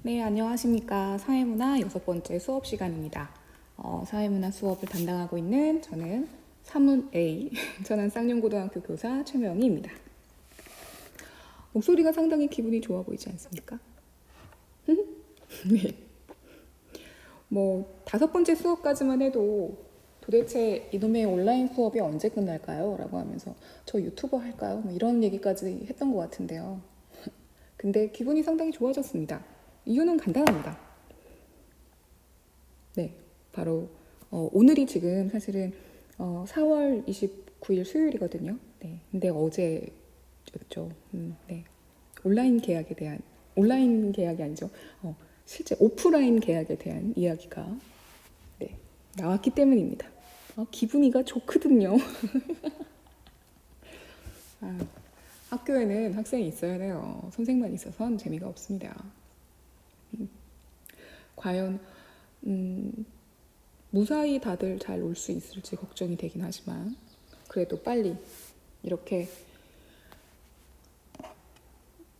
네, 안녕하십니까. 사회문화 6번째 수업 시간입니다. 사회문화 수업을 담당하고 있는 저는 사문-A, 전안 쌍용고등학교 교사 최명희입니다. 목소리가 상당히 기분이 좋아 보이지 않습니까? 네. 5번째 수업까지만 해도 도대체 이놈의 온라인 수업이 언제 끝날까요? 라고 하면서 저 유튜버 할까요? 이런 얘기까지 했던 것 같은데요. 근데 기분이 상당히 좋아졌습니다. 이유는 간단합니다. 네, 바로 오늘이 지금 사실은 4월 29일 수요일이거든요. 네, 근데 어제였죠. 네, 온라인 계약이 아니죠. 실제 오프라인 계약에 대한 이야기가 네, 나왔기 때문입니다. 기분이가 좋거든요. 학교에는 학생이 있어야 돼요. 선생만 있어서는 재미가 없습니다. 과연 무사히 다들 잘 올 수 있을지 걱정이 되긴 하지만 그래도 빨리 이렇게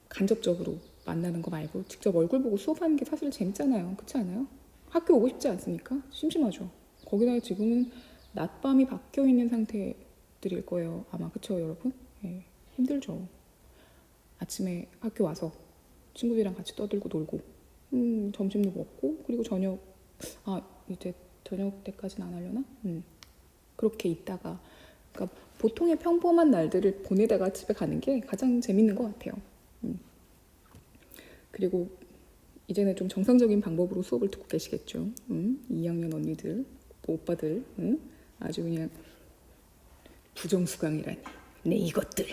간접적으로 만나는 거 말고 직접 얼굴 보고 수업하는 게 사실 재밌잖아요. 그렇지 않아요? 학교 오고 싶지 않습니까? 심심하죠. 거기다가 지금은 낮밤이 바뀌어 있는 상태들일 거예요. 아마 그쵸 여러분? 네, 힘들죠. 아침에 학교 와서 친구들이랑 같이 떠들고 놀고 점심도 먹고 그리고 이제 저녁 때까지는 안 하려나? 그렇게 있다가 그러니까 보통의 평범한 날들을 보내다가 집에 가는 게 가장 재밌는 것 같아요. 그리고 이제는 좀 정상적인 방법으로 수업을 듣고 계시겠죠. 2학년 언니들, 오빠들, 아주 그냥 부정수강이라니. 네 이것들.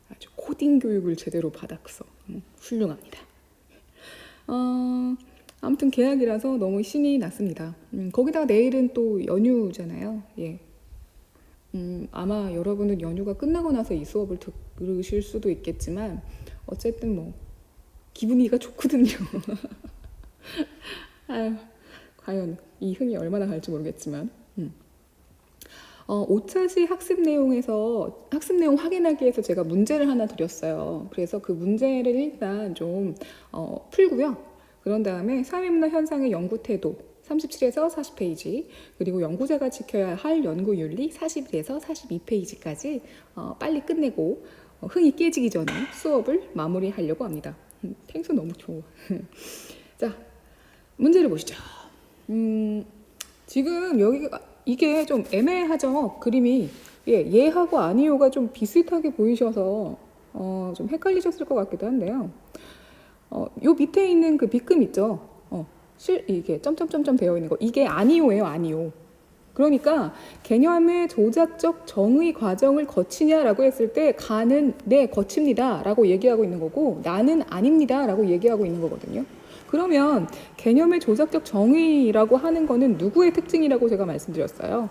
아주 코딩 교육을 제대로 받았어. 훌륭합니다. 아무튼 계약이라서 너무 신이 났습니다. 거기다가 내일은 또 연휴잖아요. 예. 아마 여러분은 연휴가 끝나고 나서 이 수업을 들으실 수도 있겠지만 어쨌든 기분이가 좋거든요. 아유, 과연 이 흥이 얼마나 갈지 모르겠지만 5차시 학습 내용 확인하기 위해서 제가 문제를 하나 드렸어요. 그래서 그 문제를 일단 좀 풀고요. 그런 다음에 사회문화 현상의 연구 태도 37에서 40페이지 그리고 연구자가 지켜야 할 연구윤리 41에서 42페이지까지 빨리 끝내고 흥이 깨지기 전에 수업을 마무리하려고 합니다. 탱수 너무 좋아. 자, 문제를 보시죠. 지금 이게 좀 애매하죠? 그림이. 예, 얘하고 아니요가 좀 비슷하게 보이셔서 좀 헷갈리셨을 것 같기도 한데요. 요 밑에 있는 그 빗금 있죠? 이게 점점점점 되어 있는 거. 이게 아니요예요, 아니요. 그러니까 개념의 조작적 정의 과정을 거치냐라고 했을 때 가는 네, 거칩니다 라고 얘기하고 있는 거고 나는 아닙니다 라고 얘기하고 있는 거거든요. 그러면 개념의 조작적 정의라고 하는 거는 누구의 특징이라고 제가 말씀드렸어요?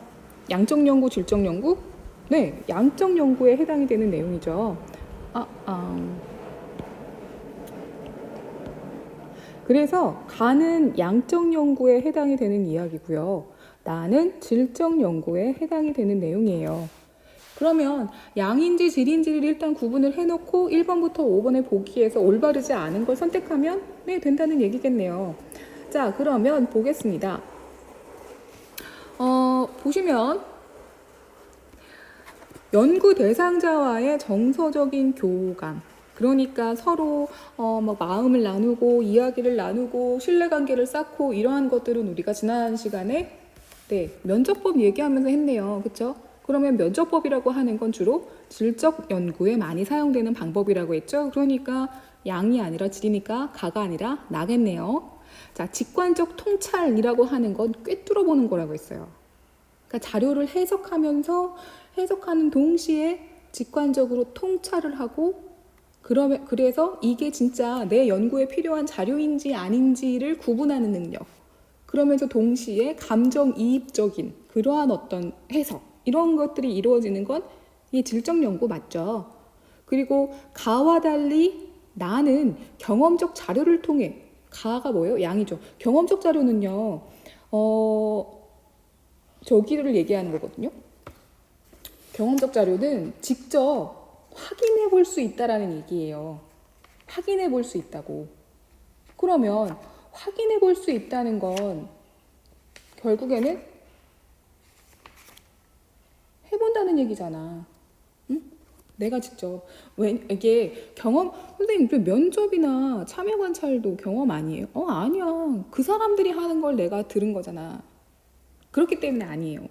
양적 연구, 질적 연구? 네, 양적 연구에 해당이 되는 내용이죠. 그래서 가는 양적 연구에 해당이 되는 이야기고요. 나는 질적 연구에 해당이 되는 내용이에요. 그러면 양인지 질인지를 일단 구분을 해놓고 1번부터 5번의 보기에서 올바르지 않은 걸 선택하면 네, 된다는 얘기겠네요. 자, 그러면 보겠습니다. 보시면 연구 대상자와의 정서적인 교감, 그러니까 서로 마음을 나누고 이야기를 나누고 신뢰관계를 쌓고 이러한 것들은 우리가 지난 시간에 면접법 얘기하면서 했네요. 그렇죠? 그러면 면접법이라고 하는 건 주로 질적 연구에 많이 사용되는 방법이라고 했죠. 그러니까 양이 아니라 질이니까 가가 아니라 나겠네요. 자, 직관적 통찰이라고 하는 건 꿰뚫어 보는 거라고 했어요. 그러니까 자료를 해석하는 동시에 직관적으로 통찰을 하고 그래서 이게 진짜 내 연구에 필요한 자료인지 아닌지를 구분하는 능력. 그러면서 동시에 감정이입적인 그러한 어떤 해석 이런 것들이 이루어지는 건 이 질적 연구 맞죠. 그리고 가와 달리 나는 경험적 자료를 통해 가가 뭐예요? 양이죠. 경험적 자료는요. 저기를 얘기하는 거거든요. 경험적 자료는 직접 확인해 볼 수 있다라는 얘기예요. 확인해 볼 수 있다고. 그러면 확인해 볼 수 있다는 건 결국에는 해본다는 얘기잖아. 응? 내가 직접. 왜 이게 경험, 선생님 그 면접이나 참여 관찰도 경험 아니에요? 아니야. 그 사람들이 하는 걸 내가 들은 거잖아. 그렇기 때문에 아니에요.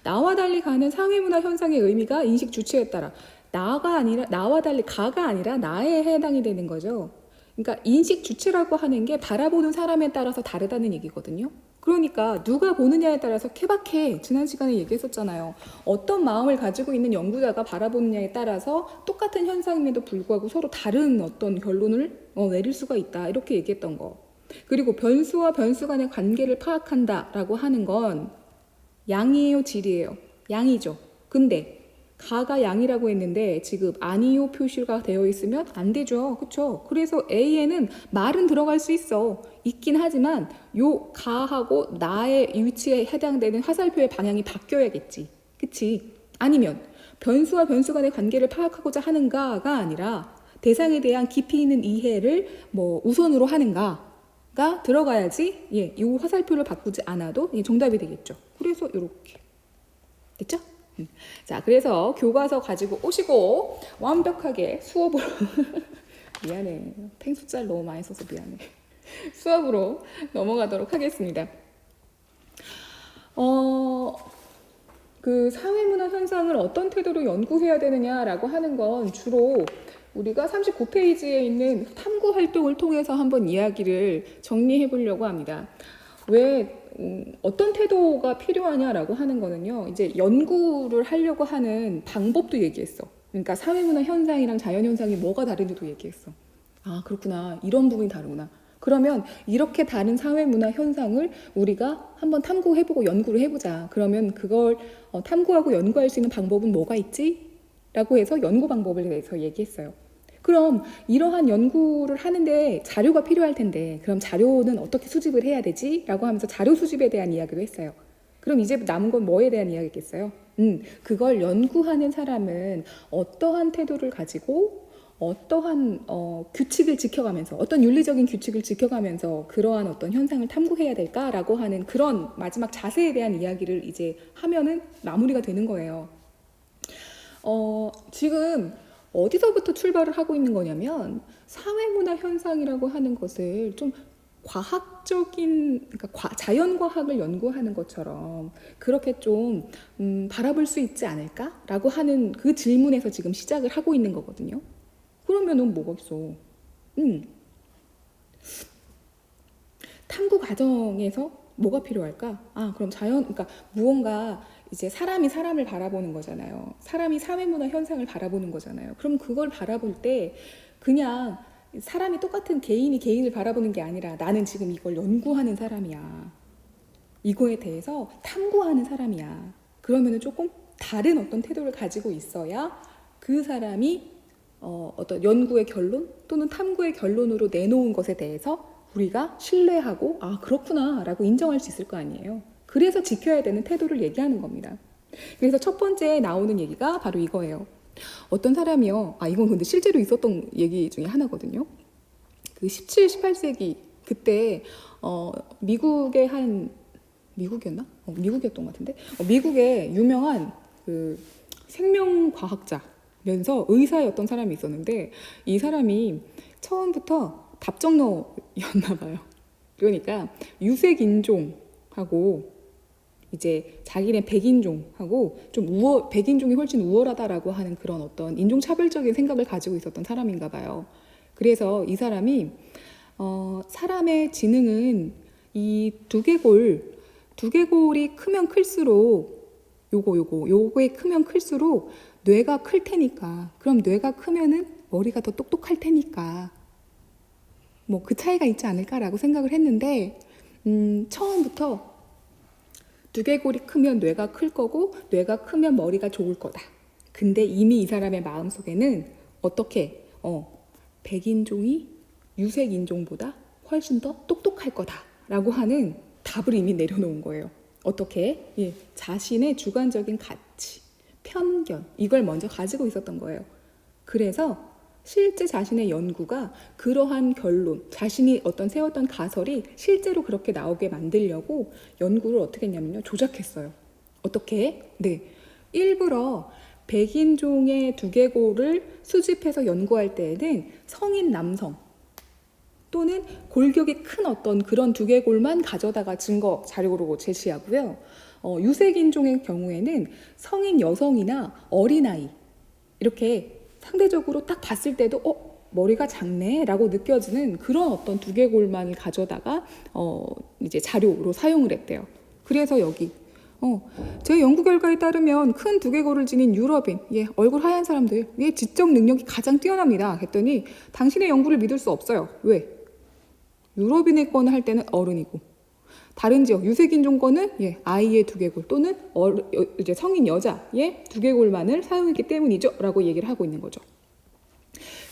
나와 달리 가는 사회문화 현상의 의미가 인식 주체에 따라 나가 아니라 나와 달리 가가 아니라 나에 해당이 되는 거죠. 그러니까 인식 주체라고 하는 게 바라보는 사람에 따라서 다르다는 얘기거든요. 그러니까 누가 보느냐에 따라서 케바케 지난 시간에 얘기했었잖아요. 어떤 마음을 가지고 있는 연구자가 바라보느냐에 따라서 똑같은 현상임에도 불구하고 서로 다른 어떤 결론을 내릴 수가 있다. 이렇게 얘기했던 거. 그리고 변수와 변수 간의 관계를 파악한다라고 하는 건 양이에요, 질이에요? 양이죠. 근데 가가 양이라고 했는데 지금 아니요 표시가 되어 있으면 안 되죠. 그쵸? 그래서 A에는 말은 들어갈 수 있긴 하지만 요 가하고 나의 위치에 해당되는 화살표의 방향이 바뀌어야겠지. 그치? 아니면 변수와 변수 간의 관계를 파악하고자 하는가가 아니라 대상에 대한 깊이 있는 이해를 우선으로 하는가가 들어가야지 이 화살표를 바꾸지 않아도 정답이 되겠죠. 그래서 이렇게 됐죠? 자, 그래서 교과서 가지고 오시고 완벽하게 수업으로 미안해. 팽숫살 너무 많이 써서 미안해. 수업으로 넘어가도록 하겠습니다. 그 사회문화 현상을 어떤 태도로 연구해야 되느냐라고 하는 건 주로 우리가 39페이지에 있는 탐구 활동을 통해서 한번 이야기를 정리해 보려고 합니다. 왜 어떤 태도가 필요하냐라고 하는 거는요. 이제 연구를 하려고 하는 방법도 얘기했어. 그러니까 사회문화 현상이랑 자연현상이 뭐가 다른지도 얘기했어. 아, 그렇구나. 이런 부분이 다르구나. 그러면 이렇게 다른 사회문화 현상을 우리가 한번 탐구해보고 연구를 해보자. 그러면 그걸 탐구하고 연구할 수 있는 방법은 뭐가 있지? 라고 해서 연구 방법을 대해서 얘기했어요. 그럼 이러한 연구를 하는데 자료가 필요할 텐데 그럼 자료는 어떻게 수집을 해야 되지? 라고 하면서 자료 수집에 대한 이야기도 했어요. 그럼 이제 남은 건 뭐에 대한 이야기겠어요? 그걸 연구하는 사람은 어떠한 태도를 가지고 어떠한 규칙을 지켜가면서 어떤 윤리적인 규칙을 지켜가면서 그러한 어떤 현상을 탐구해야 될까라고 하는 그런 마지막 자세에 대한 이야기를 이제 하면은 마무리가 되는 거예요. 지금 어디서부터 출발을 하고 있는 거냐면 사회문화 현상이라고 하는 것을 좀 과학적인, 그러니까 자연과학을 연구하는 것처럼 그렇게 좀 바라볼 수 있지 않을까라고 하는 그 질문에서 지금 시작을 하고 있는 거거든요. 그러면은 뭐가 있어? 탐구 과정에서 뭐가 필요할까? 그럼 그러니까 무언가 이제 사람이 사람을 바라보는 거잖아요. 사람이 사회문화 현상을 바라보는 거잖아요. 그럼 그걸 바라볼 때 그냥 사람이 똑같은 개인이 개인을 바라보는 게 아니라 나는 지금 이걸 연구하는 사람이야. 이거에 대해서 탐구하는 사람이야. 그러면은 조금 다른 어떤 태도를 가지고 있어야 그 사람이 어떤 연구의 결론 또는 탐구의 결론으로 내놓은 것에 대해서 우리가 신뢰하고 그렇구나 라고 인정할 수 있을 거 아니에요. 그래서 지켜야 되는 태도를 얘기하는 겁니다. 그래서 첫 번째 나오는 얘기가 바로 이거예요. 어떤 사람이요. 이건 근데 실제로 있었던 얘기 중에 하나거든요. 그 17, 18세기 그때 미국의 미국이었나? 미국이었던 것 같은데 미국의 유명한 그 생명과학자면서 의사였던 사람이 있었는데 이 사람이 처음부터 답정너였나 봐요. 그러니까 유색인종하고 이제 자기네 백인종하고 좀 백인종이 훨씬 우월하다라고 하는 그런 어떤 인종차별적인 생각을 가지고 있었던 사람인가 봐요. 그래서 이 사람이 사람의 지능은 이 두개골이 크면 클수록 요거에 크면 클수록 뇌가 클 테니까 그럼 뇌가 크면은 머리가 더 똑똑할 테니까 그 차이가 있지 않을까라고 생각을 했는데 처음부터 두개골이 크면 뇌가 클 거고 뇌가 크면 머리가 좋을 거다. 근데 이미 이 사람의 마음속에는 어떻게 백인종이 유색인종보다 훨씬 더 똑똑할 거다라고 하는 답을 이미 내려놓은 거예요. 어떻게? 자신의 주관적인 가치, 편견 이걸 먼저 가지고 있었던 거예요. 그래서 실제 자신의 연구가 그러한 결론, 자신이 어떤 세웠던 가설이 실제로 그렇게 나오게 만들려고 연구를 어떻게 했냐면요. 조작했어요. 어떻게? 네. 일부러 백인종의 두개골을 수집해서 연구할 때에는 성인 남성 또는 골격이 큰 어떤 그런 두개골만 가져다가 증거 자료로 제시하고요. 유색인종의 경우에는 성인 여성이나 어린아이 이렇게 상대적으로 딱 봤을 때도 머리가 작네 라고 느껴지는 그런 어떤 두개골만을 가져다가 이제 자료로 사용을 했대요. 그래서 여기 제 연구 결과에 따르면 큰 두개골을 지닌 유럽인, 얼굴 하얀 사람들, 지적 능력이 가장 뛰어납니다. 했더니 당신의 연구를 믿을 수 없어요. 왜? 유럽인의 거는 할 때는 어른이고 다른 지역 유색인종 거는 아이의 두개골 또는 이제 성인 여자의 두개골만을 사용했기 때문이죠 라고 얘기를 하고 있는 거죠.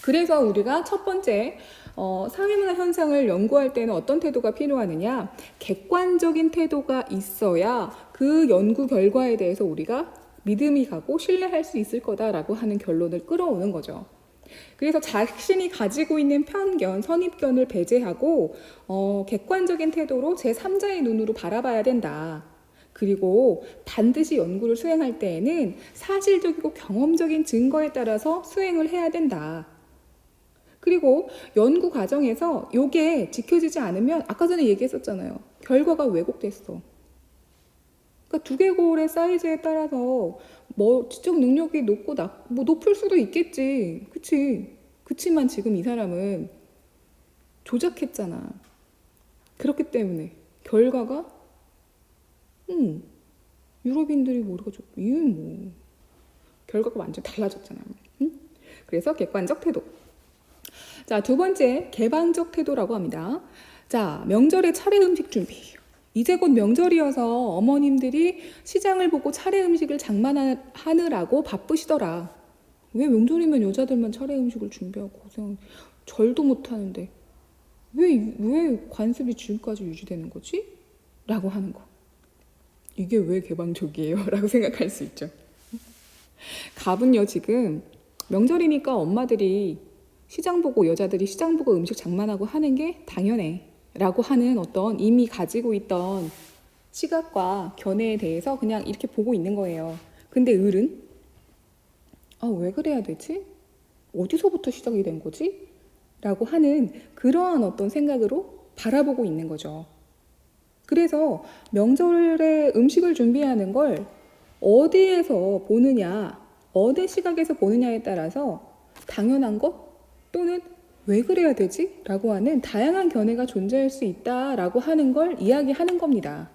그래서 우리가 첫 번째 사회문화 현상을 연구할 때는 어떤 태도가 필요하느냐, 객관적인 태도가 있어야 그 연구 결과에 대해서 우리가 믿음이 가고 신뢰할 수 있을 거다라고 하는 결론을 끌어오는 거죠. 그래서 자신이 가지고 있는 편견, 선입견을 배제하고 객관적인 태도로 제3자의 눈으로 바라봐야 된다. 그리고 반드시 연구를 수행할 때에는 사실적이고 경험적인 증거에 따라서 수행을 해야 된다. 그리고 연구 과정에서 이게 지켜지지 않으면 아까 전에 얘기했었잖아요. 결과가 왜곡됐어. 그러니까 두개골의 사이즈에 따라서 지적 능력이 높고 높을 수도 있겠지. 그치? 그치만 지금 이 사람은 조작했잖아. 그렇기 때문에 결과가 유럽인들이 머리가 좁고 이건 결과가 완전 달라졌잖아요. 그래서 객관적 태도. 자, 두 번째 개방적 태도라고 합니다. 자, 명절에 차례 음식 준비. 이제 곧 명절이어서 어머님들이 시장을 보고 차례 음식을 장만하느라고 바쁘시더라. 왜 명절이면 여자들만 차례 음식을 준비하고 고생, 절도 못하는데 왜 관습이 지금까지 유지되는 거지? 라고 하는 거. 이게 왜 개방적이에요? 라고 생각할 수 있죠. 갑은요, 지금 명절이니까 엄마들이 여자들이 시장 보고 음식 장만하고 하는 게 당연해 라고 하는 어떤 이미 가지고 있던 시각과 견해에 대해서 그냥 이렇게 보고 있는 거예요. 근데 을은 왜 그래야 되지? 어디서부터 시작이 된 거지? 라고 하는 그러한 어떤 생각으로 바라보고 있는 거죠. 그래서 명절에 음식을 준비하는 걸 어디에서 보느냐, 어느 시각에서 보느냐에 따라서 당연한 것 또는 왜 그래야 되지? 라고 하는 다양한 견해가 존재할 수 있다라고 하는 걸 이야기하는 겁니다.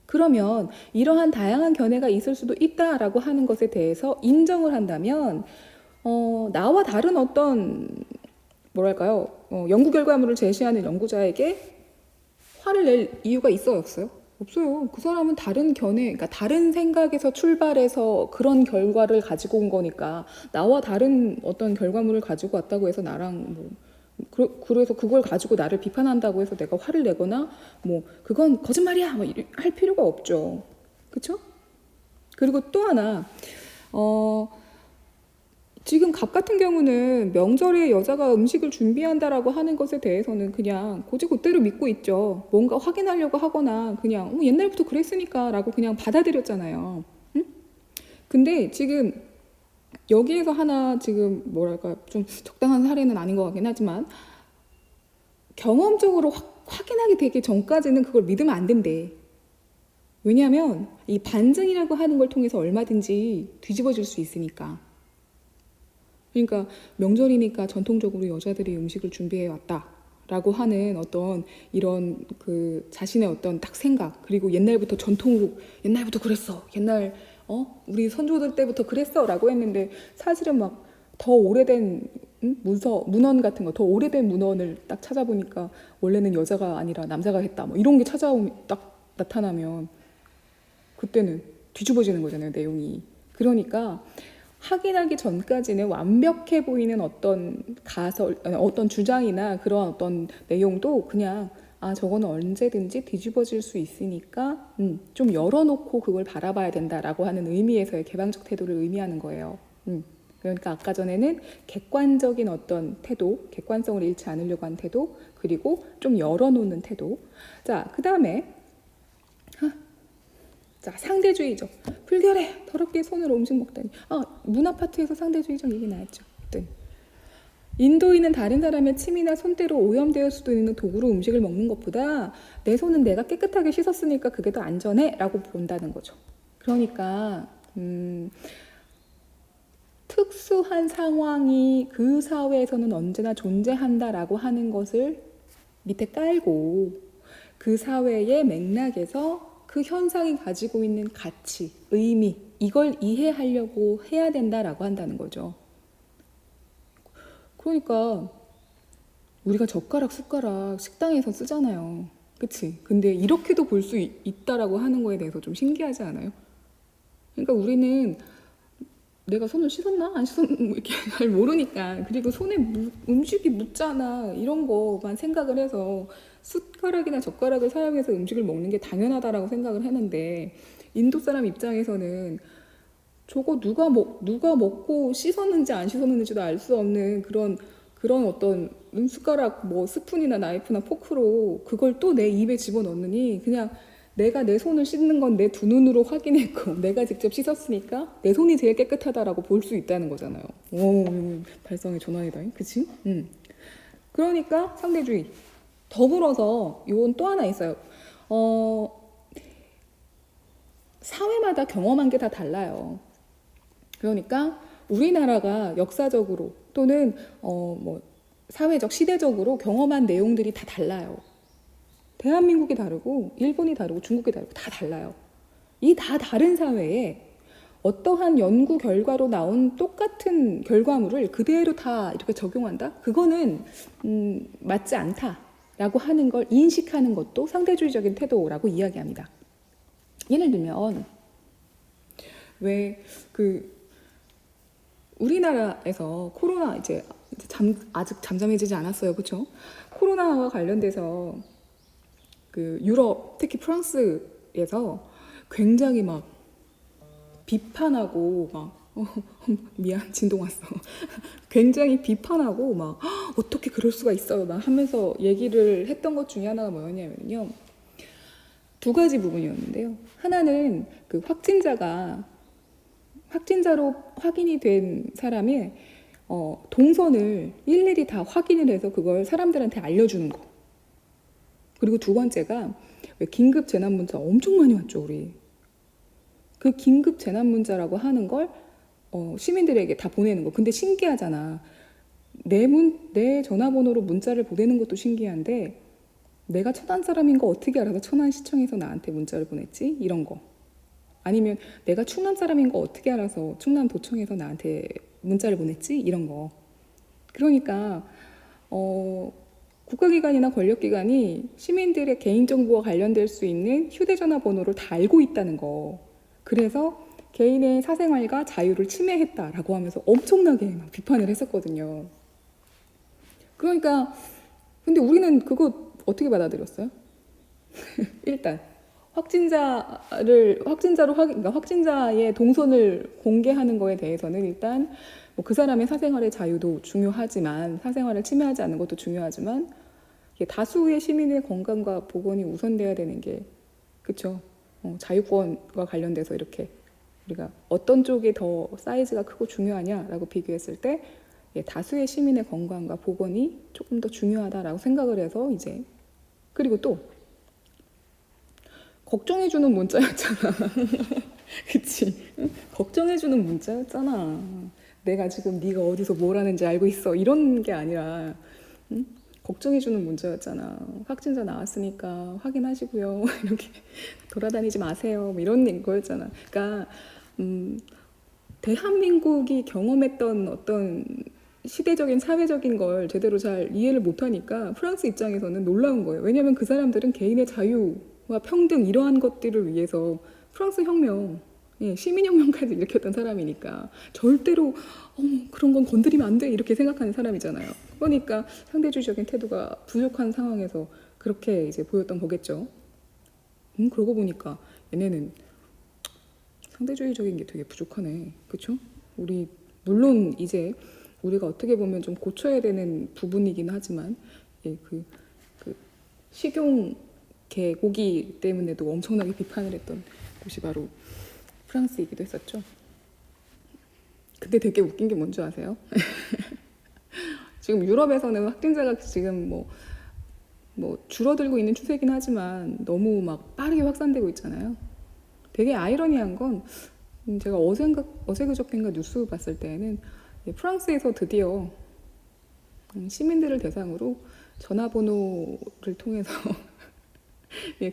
그러면 이러한 다양한 견해가 있을 수도 있다라고 하는 것에 대해서 인정을 한다면 나와 다른 어떤 연구 결과물을 제시하는 연구자에게 화를 낼 이유가 있어요, 없어요? 없어요. 그 사람은 다른 견해, 그러니까 다른 생각에서 출발해서 그런 결과를 가지고 온 거니까 나와 다른 어떤 결과물을 가지고 왔다고 해서 나랑 그래서 그걸 가지고 나를 비판한다고 해서 내가 화를 내거나 그건 거짓말이야 할 필요가 없죠. 그렇죠? 그리고 또 하나 지금 갑 같은 경우는 명절에 여자가 음식을 준비한다라고 하는 것에 대해서는 그냥 곧대로 믿고 있죠. 뭔가 확인하려고 하거나 그냥 옛날부터 그랬으니까 라고 그냥 받아들였잖아요. 응? 근데 지금 여기에서 하나 지금 좀 적당한 사례는 아닌 것 같긴 하지만 경험적으로 확인하게 되기 전까지는 그걸 믿으면 안 된대. 왜냐하면 이 반증이라고 하는 걸 통해서 얼마든지 뒤집어질 수 있으니까. 그러니까 명절이니까 전통적으로 여자들이 음식을 준비해 왔다라고 하는 어떤 이런 자신의 어떤 딱 생각, 그리고 옛날부터 전통으로 옛날부터 그랬어, 우리 선조들 때부터 그랬어라고 했는데 사실은 더 오래된 문헌 같은 거, 더 오래된 문헌을 딱 찾아보니까 원래는 여자가 아니라 남자가 했다 이런 게 딱 나타나면 그때는 뒤집어지는 거잖아요, 내용이. 그러니까 확인하기 전까지는 완벽해 보이는 어떤 가설, 어떤 주장이나 그런 어떤 내용도 그냥 저거는 언제든지 뒤집어질 수 있으니까 좀 열어놓고 그걸 바라봐야 된다라고 하는 의미에서의 개방적 태도를 의미하는 거예요. 그러니까 아까 전에는 객관적인 어떤 태도, 객관성을 잃지 않으려고 하는 태도, 그리고 좀 열어놓는 태도. 자, 그 다음에 자, 상대주의죠. 불결해. 더럽게 손으로 음식 먹다니. 문 아파트에서 상대주의적 얘기 나왔죠. 그랬더니 인도인은 다른 사람의 침이나 손때로 오염될 수도 있는 도구로 음식을 먹는 것보다 내 손은 내가 깨끗하게 씻었으니까 그게 더 안전해 라고 본다는 거죠. 그러니까 특수한 상황이 그 사회에서는 언제나 존재한다라고 하는 것을 밑에 깔고 그 사회의 맥락에서 그 현상이 가지고 있는 가치, 의미, 이걸 이해하려고 해야 된다라고 한다는 거죠. 그러니까 우리가 젓가락, 숟가락 식당에서 쓰잖아요. 그치? 근데 이렇게도 볼 수 있다라고 하는 거에 대해서 좀 신기하지 않아요? 그러니까 우리는 내가 손을 씻었나? 안 씻었나? 이렇게 잘 모르니까. 그리고 손에 음식이 묻잖아. 이런 거만 생각을 해서 숟가락이나 젓가락을 사용해서 음식을 먹는 게 당연하다라고 생각을 했는데 인도 사람 입장에서는 저거 누가 먹고 씻었는지 안 씻었는지도 알 수 없는 그런 어떤 숟가락, 뭐 스푼이나 나이프나 포크로 그걸 또 내 입에 집어넣느니 그냥 내가 내 손을 씻는 건 내 두 눈으로 확인했고 내가 직접 씻었으니까 내 손이 제일 깨끗하다라고 볼 수 있다는 거잖아요. 오, 발성의 전환이다. 그치? 그러니까 상대주의. 더불어서 이건 또 하나 있어요. 사회마다 경험한 게 다 달라요. 그러니까 우리나라가 역사적으로 또는 뭐 사회적, 시대적으로 경험한 내용들이 다 달라요. 대한민국이 다르고 일본이 다르고 중국이 다르고 다 달라요. 이 다 다른 사회에 어떠한 연구 결과로 나온 똑같은 결과물을 그대로 다 이렇게 적용한다? 그거는 맞지 않다라고 하는 걸 인식하는 것도 상대주의적인 태도라고 이야기합니다. 예를 들면 왜 우리나라에서 코로나 이제 아직 잠잠해지지 않았어요, 그렇죠? 코로나와 관련돼서 유럽, 특히 프랑스에서 굉장히 막 비판하고 미안, 진동 왔어. 굉장히 비판하고 막 어떻게 그럴 수가 있어요 막 하면서 얘기를 했던 것 중에 하나가 뭐였냐면요, 두 가지 부분이었는데요. 하나는 확진자로 확인이 된 사람의 동선을 일일이 다 확인을 해서 그걸 사람들한테 알려주는 거. 그리고 두 번째가 왜 긴급 재난 문자 엄청 많이 왔죠, 우리. 그 긴급 재난 문자라고 하는 걸 시민들에게 다 보내는 거. 근데 신기하잖아. 내 전화번호로 문자를 보내는 것도 신기한데 내가 천안 사람인 거 어떻게 알아서 천안시청에서 나한테 문자를 보냈지? 이런 거. 아니면 내가 충남 사람인 거 어떻게 알아서 충남도청에서 나한테 문자를 보냈지? 이런 거. 그러니까 국가기관이나 권력기관이 시민들의 개인정보와 관련될 수 있는 휴대전화 번호를 다 알고 있다는 거. 그래서 개인의 사생활과 자유를 침해했다라고 하면서 엄청나게 막 비판을 했었거든요. 그러니까 근데 우리는 그거 어떻게 받아들였어요? 일단 그러니까 확진자의 동선을 공개하는 거에 대해서는 일단 뭐 그 사람의 사생활의 자유도 중요하지만, 사생활을 침해하지 않는 것도 중요하지만, 이게 다수의 시민의 건강과 보건이 우선돼야 되는 게, 그렇죠? 자유권과 관련돼서 이렇게 우리가 어떤 쪽이 더 사이즈가 크고 중요하냐라고 비교했을 때 다수의 시민의 건강과 보건이 조금 더 중요하다라고 생각을 해서 이제, 그리고 또 걱정해주는 문자였잖아. 그치? 걱정해주는 문자였잖아. 내가 지금 네가 어디서 뭘 하는지 알고 있어, 이런 게 아니라 걱정해주는 문자였잖아. 확진자 나왔으니까 확인하시고요. 이렇게 돌아다니지 마세요. 뭐 이런 거였잖아. 그러니까 대한민국이 경험했던 어떤 시대적인 사회적인 걸 제대로 잘 이해를 못하니까 프랑스 입장에서는 놀라운 거예요. 왜냐하면 그 사람들은 개인의 자유와 평등 이러한 것들을 위해서 프랑스 혁명, 시민혁명까지 일으켰던 사람이니까 절대로 그런 건 건드리면 안 돼 이렇게 생각하는 사람이잖아요. 그러니까 상대주의적인 태도가 부족한 상황에서 그렇게 이제 보였던 거겠죠. 그러고 보니까 얘네는 상대주의적인 게 되게 부족하네. 그쵸? 우리 물론 이제 우리가 어떻게 보면 좀 고쳐야 되는 부분이긴 하지만 예, 그 식용 개고기 때문에도 엄청나게 비판을 했던 곳이 바로 프랑스이기도 했었죠. 근데 되게 웃긴 게 뭔지 아세요? 지금 유럽에서는 확진자가 지금 뭐 줄어들고 있는 추세긴 하지만 너무 막 빠르게 확산되고 있잖아요. 되게 아이러니한 건 제가 어제 그저께인가 뉴스 봤을 때에는 프랑스에서 드디어 시민들을 대상으로 전화번호를 통해서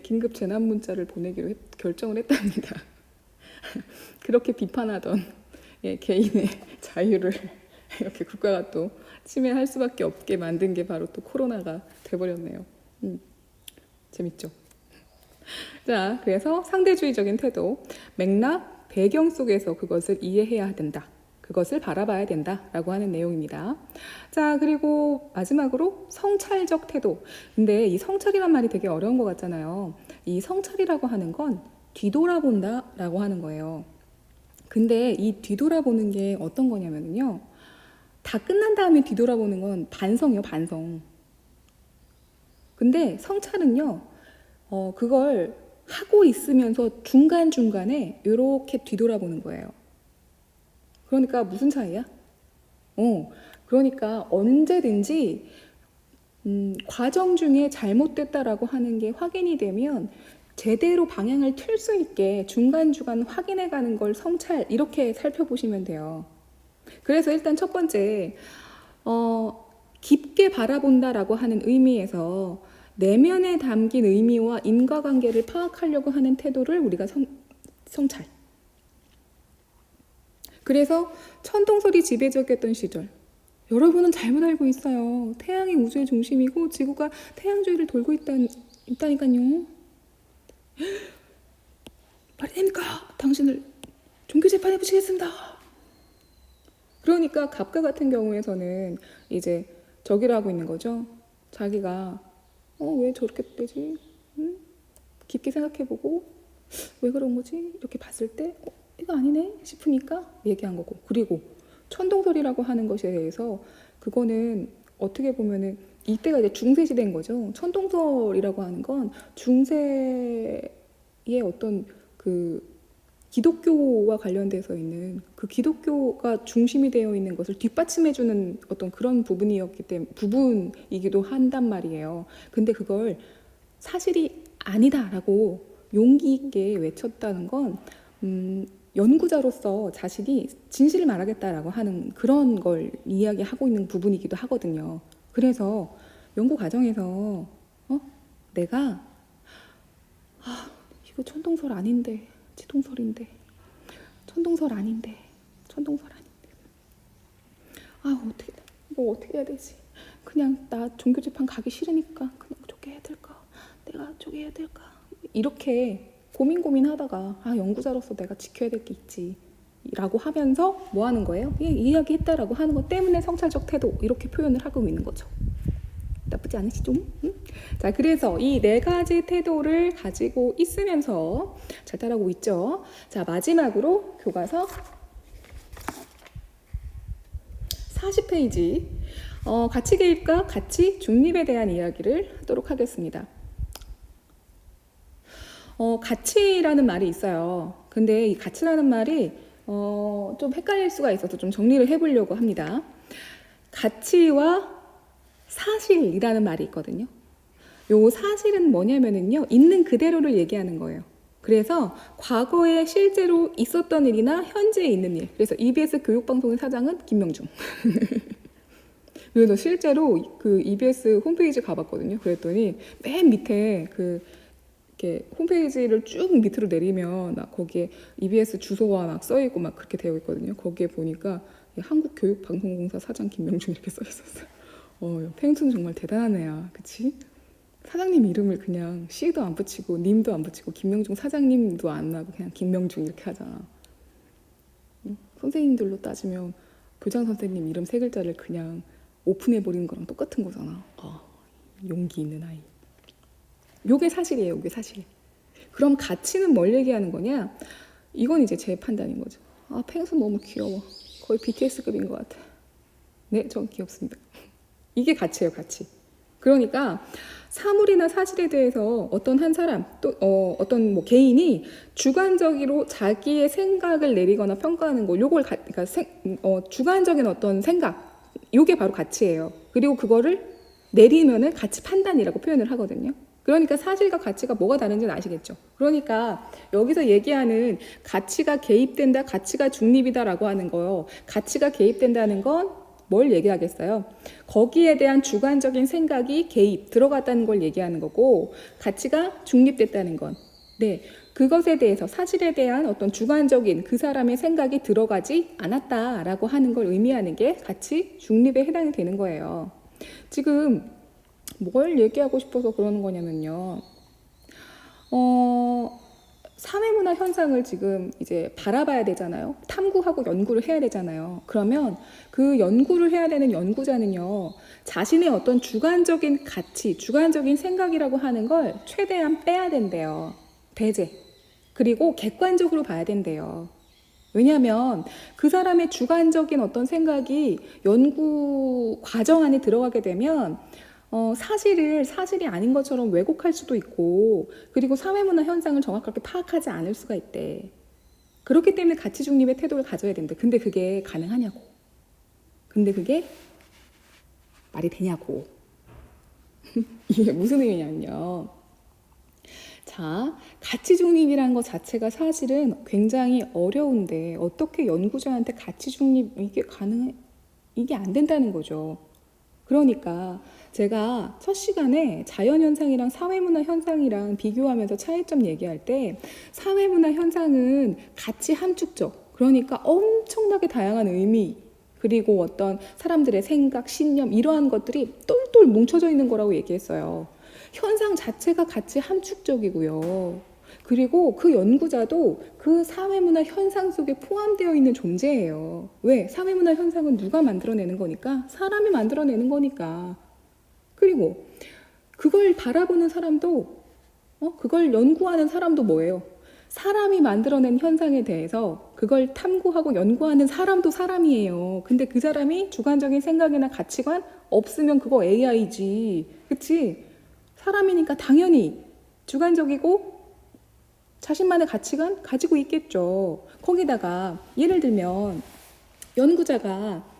긴급 재난 문자를 보내기로 결정을 했답니다. 그렇게 비판하던 개인의 자유를 이렇게 국가가 또 침해할 수밖에 없게 만든 게 바로 또 코로나가 돼버렸네요. 재밌죠? 자, 그래서 상대주의적인 태도, 맥락, 배경 속에서 그것을 이해해야 된다. 그것을 바라봐야 된다라고 하는 내용입니다. 자, 그리고 마지막으로 성찰적 태도. 근데 이 성찰이란 말이 되게 어려운 것 같잖아요. 이 성찰이라고 하는 건 뒤돌아본다라고 하는 거예요. 근데 이 뒤돌아보는 게 어떤 거냐면요. 다 끝난 다음에 뒤돌아보는 건 반성이요, 반성. 근데 성찰은요, 그걸 하고 있으면서 중간중간에 이렇게 뒤돌아보는 거예요. 그러니까 무슨 차이야? 그러니까 언제든지 과정 중에 잘못됐다라고 하는 게 확인이 되면 제대로 방향을 틀 수 있게 중간중간 확인해 가는 걸 성찰 이렇게 살펴보시면 돼요. 그래서 일단 첫 번째 깊게 바라본다라고 하는 의미에서 내면에 담긴 의미와 인과관계를 파악하려고 하는 태도를 우리가 성찰. 그래서 천동설이 지배적이었던 시절, 여러분은 잘못 알고 있어요. 태양이 우주의 중심이고 지구가 태양 주위를 돌고 있다니까요. 말이 됩니까? 당신을 종교 재판해 보시겠습니다. 그러니까 갑과 같은 경우에서는 이제 저기를 하고 있는 거죠. 자기가 왜 저렇게 되지? 깊게 생각해보고 왜 그런 거지? 이렇게 봤을 때 이거 아니네 싶으니까 얘기한 거고. 그리고 천동설이라고 하는 것에 대해서 그거는 어떻게 보면은 이때가 이제 중세 시대인 거죠. 천동설이라고 하는 건 중세의 어떤 그 기독교와 관련돼서 있는 그 기독교가 중심이 되어 있는 것을 뒷받침해주는 어떤 그런 부분이기도 한단 말이에요. 근데 그걸 사실이 아니다라고 용기 있게 외쳤다는 건 연구자로서 자신이 진실을 말하겠다라고 하는 그런 걸 이야기하고 있는 부분이기도 하거든요. 그래서 연구 과정에서 내가 이거 천동설 아닌데 지동설인데 천동설 아닌데 어떻게 해야 되지? 그냥 나 종교 재판 가기 싫으니까 그냥 저기 해야 될까? 내가 저기 해야 될까? 이렇게 고민하다가 연구자로서 내가 지켜야 될 게 있지 라고 하면서 뭐 하는 거예요? 이야기했다라고 하는 것 때문에 성찰적 태도 이렇게 표현을 하고 있는 거죠. 나쁘지 않으시죠? 응? 자, 그래서 이 네 가지 태도를 가지고 있으면서 잘 따라오고 있죠. 자, 마지막으로 교과서 40페이지 가치 개입과 가치 중립에 대한 이야기를 하도록 하겠습니다. 가치라는 말이 있어요. 근데 이 가치라는 말이 좀 헷갈릴 수가 있어서 좀 정리를 해보려고 합니다. 가치와 사실이라는 말이 있거든요. 요 사실은 뭐냐면은요, 있는 그대로를 얘기하는 거예요. 그래서 과거에 실제로 있었던 일이나 현재에 있는 일. 그래서 EBS 교육방송의 사장은 김명중. 그래서 실제로 그 EBS 홈페이지 가봤거든요. 그랬더니 맨 밑에 이렇게 홈페이지를 쭉 밑으로 내리면 거기에 EBS 주소와 막 써있고 막 그렇게 되어 있거든요. 거기에 보니까 한국교육방송공사 사장 김명중 이렇게 써 있었어요. 펭수는 정말 대단한 애야, 그치? 사장님 이름을 그냥 씨도 안 붙이고 님도 안 붙이고 김명중 사장님도 안 하고 그냥 김명중 이렇게 하잖아. 선생님들로 따지면 교장 선생님 이름 3글자를 그냥 오픈해버리는 거랑 똑같은 거잖아. 용기 있는 아이. 요게 사실이에요, 요게 사실. 그럼 가치는 뭘 얘기하는 거냐? 이건 이제 제 판단인 거죠. 펭수 너무 귀여워. 거의 BTS급인 것 같아요. 네, 전 귀엽습니다. 이게 가치예요, 가치. 그러니까 사물이나 사실에 대해서 어떤 한 사람 또 어떤 뭐 개인이 주관적으로 자기의 생각을 내리거나 평가하는 거, 요걸 그러니까 주관적인 어떤 생각, 요게 바로 가치예요. 그리고 그거를 내리면은 가치 판단이라고 표현을 하거든요. 그러니까 사실과 가치가 뭐가 다른지는 아시겠죠? 그러니까 여기서 얘기하는 가치가 개입된다, 가치가 중립이다라고 하는 거요. 가치가 개입된다는 건 뭘 얘기하겠어요? 거기에 대한 주관적인 생각이 개입, 들어갔다는 걸 얘기하는 거고, 가치가 중립됐다는 건, 네, 그것에 대해서 사실에 대한 어떤 주관적인 그 사람의 생각이 들어가지 않았다라고 하는 걸 의미하는 게 가치 중립에 해당이 되는 거예요. 지금 뭘 얘기하고 싶어서 그러는 거냐면요. 사회문화 현상을 지금 이제 바라봐야 되잖아요. 탐구하고 연구를 해야 되잖아요. 그러면 그 연구를 해야 되는 연구자는요, 자신의 어떤 주관적인 가치, 주관적인 생각이라고 하는 걸 최대한 빼야 된대요. 배제. 그리고 객관적으로 봐야 된대요. 왜냐하면 그 사람의 주관적인 어떤 생각이 연구 과정 안에 들어가게 되면 사실을 사실이 아닌 것처럼 왜곡할 수도 있고, 그리고 사회문화 현상을 정확하게 파악하지 않을 수가 있대. 그렇기 때문에 가치 중립의 태도를 가져야 된대. 근데 그게 가능하냐고. 근데 그게 말이 되냐고. 이게 무슨 의미냐면요. 자, 가치 중립이라는 것 자체가 사실은 굉장히 어려운데 어떻게 연구자한테 가치 중립 이게 안 된다는 거죠. 그러니까 제가 첫 시간에 자연현상이랑 사회문화 현상이랑 비교하면서 차이점 얘기할 때, 사회문화 현상은 가치 함축적, 그러니까 엄청나게 다양한 의미, 그리고 어떤 사람들의 생각, 신념 이러한 것들이 똘똘 뭉쳐져 있는 거라고 얘기했어요. 현상 자체가 가치 함축적이고요. 그리고 그 연구자도 그 사회문화 현상 속에 포함되어 있는 존재예요. 왜? 사회문화 현상은 누가 만들어내는 거니까? 사람이 만들어내는 거니까. 그리고 그걸 바라보는 사람도, 그걸 연구하는 사람도 뭐예요? 사람이 만들어낸 현상에 대해서 그걸 탐구하고 연구하는 사람도 사람이에요. 근데 그 사람이 주관적인 생각이나 가치관 없으면 그거 AI지. 그치? 사람이니까 당연히 주관적이고 자신만의 가치관 가지고 있겠죠. 거기다가 예를 들면 연구자가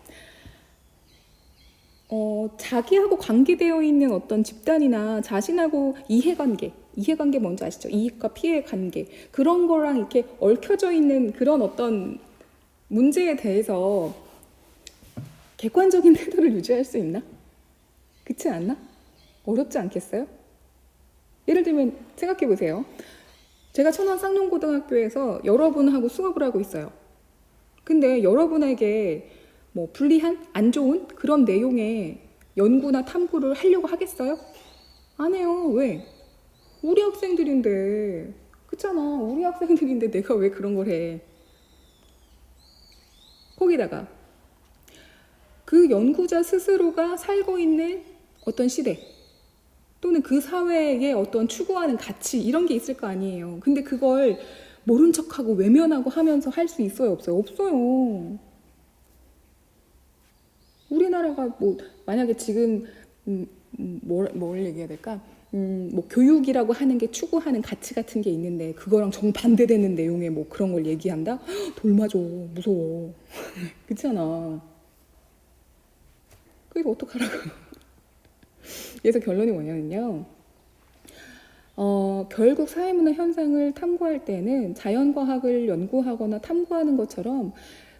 자기하고 관계되어 있는 어떤 집단이나 자신하고 이해관계 뭔지 아시죠? 이익과 피해 관계. 그런 거랑 이렇게 얽혀져 있는 그런 어떤 문제에 대해서 객관적인 태도를 유지할 수 있나? 그렇지 않나? 어렵지 않겠어요? 예를 들면 생각해 보세요. 제가 천안 쌍용고등학교에서 여러분하고 수업을 하고 있어요. 근데 여러분에게 뭐 불리한, 안 좋은 그런 내용의 연구나 탐구를 하려고 하겠어요? 안 해요. 왜? 우리 학생들인데, 그렇잖아. 우리 학생들인데 내가 왜 그런 걸 해? 거기다가 그 연구자 스스로가 살고 있는 어떤 시대 또는 그 사회에 어떤 추구하는 가치 이런 게 있을 거 아니에요. 근데 그걸 모른 척하고 외면하고 하면서 할 수 있어요, 없어요? 없어요. 우리나라가 뭐 만약에 지금 뭘 얘기해야 될까? 뭐 교육이라고 하는 게 추구하는 가치 같은 게 있는데 그거랑 정반대되는 내용의 뭐 그런 걸 얘기한다? 돌 맞아. 무서워. 그렇잖아. 그래서 어떡하라고. 그래서 결론이 뭐냐면요. 결국 사회문화 현상을 탐구할 때는 자연과학을 연구하거나 탐구하는 것처럼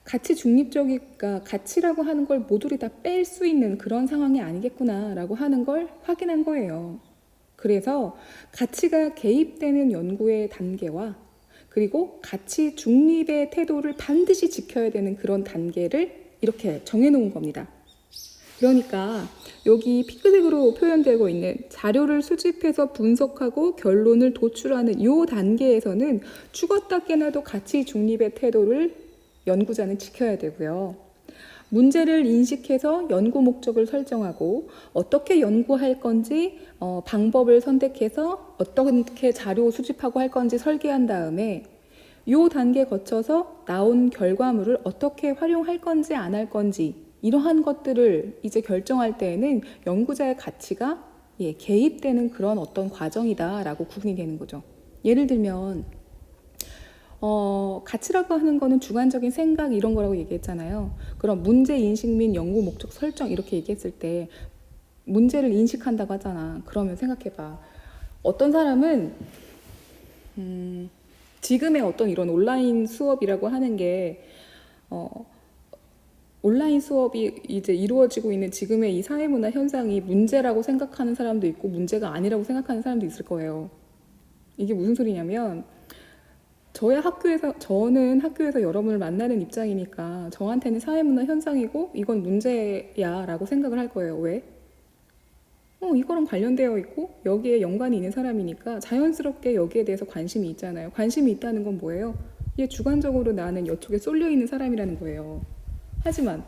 가치 중립적이니까 가치라고 하는 걸 모조리 다 뺄 수 있는 그런 상황이 아니겠구나라고 하는 걸 확인한 거예요. 그래서 가치가 개입되는 연구의 단계와 그리고 가치 중립의 태도를 반드시 지켜야 되는 그런 단계를 이렇게 정해놓은 겁니다. 그러니까 여기 핑크색으로 표현되고 있는 자료를 수집해서 분석하고 결론을 도출하는 이 단계에서는 죽었다 깨나도 가치 중립의 태도를 연구자는 지켜야 되고요. 문제를 인식해서 연구 목적을 설정하고 어떻게 연구할 건지 방법을 선택해서 어떻게 자료 수집하고 할 건지 설계한 다음에 요 단계 거쳐서 나온 결과물을 어떻게 활용할 건지 안 할 건지 이러한 것들을 이제 결정할 때에는 연구자의 가치가 개입되는 그런 어떤 과정이다라고 구분이 되는 거죠. 예를 들면 가치라고 하는 거는 주관적인 생각 이런 거라고 얘기했잖아요. 그럼 문제 인식 및 연구 목적 설정 이렇게 얘기했을 때 문제를 인식한다고 하잖아. 그러면 생각해봐. 어떤 사람은 지금의 어떤 이런 온라인 수업이라고 하는 게 온라인 수업이 이제 이루어지고 있는 지금의 이 사회문화 현상이 문제라고 생각하는 사람도 있고 문제가 아니라고 생각하는 사람도 있을 거예요. 이게 무슨 소리냐면 저는 학교에서 여러분을 만나는 입장이니까 저한테는 사회문화 현상이고 이건 문제야 라고 생각을 할 거예요. 왜? 이거랑 관련되어 있고 여기에 연관이 있는 사람이니까 자연스럽게 여기에 대해서 관심이 있잖아요. 관심이 있다는 건 뭐예요? 이게 주관적으로 나는 이쪽에 쏠려 있는 사람이라는 거예요. 하지만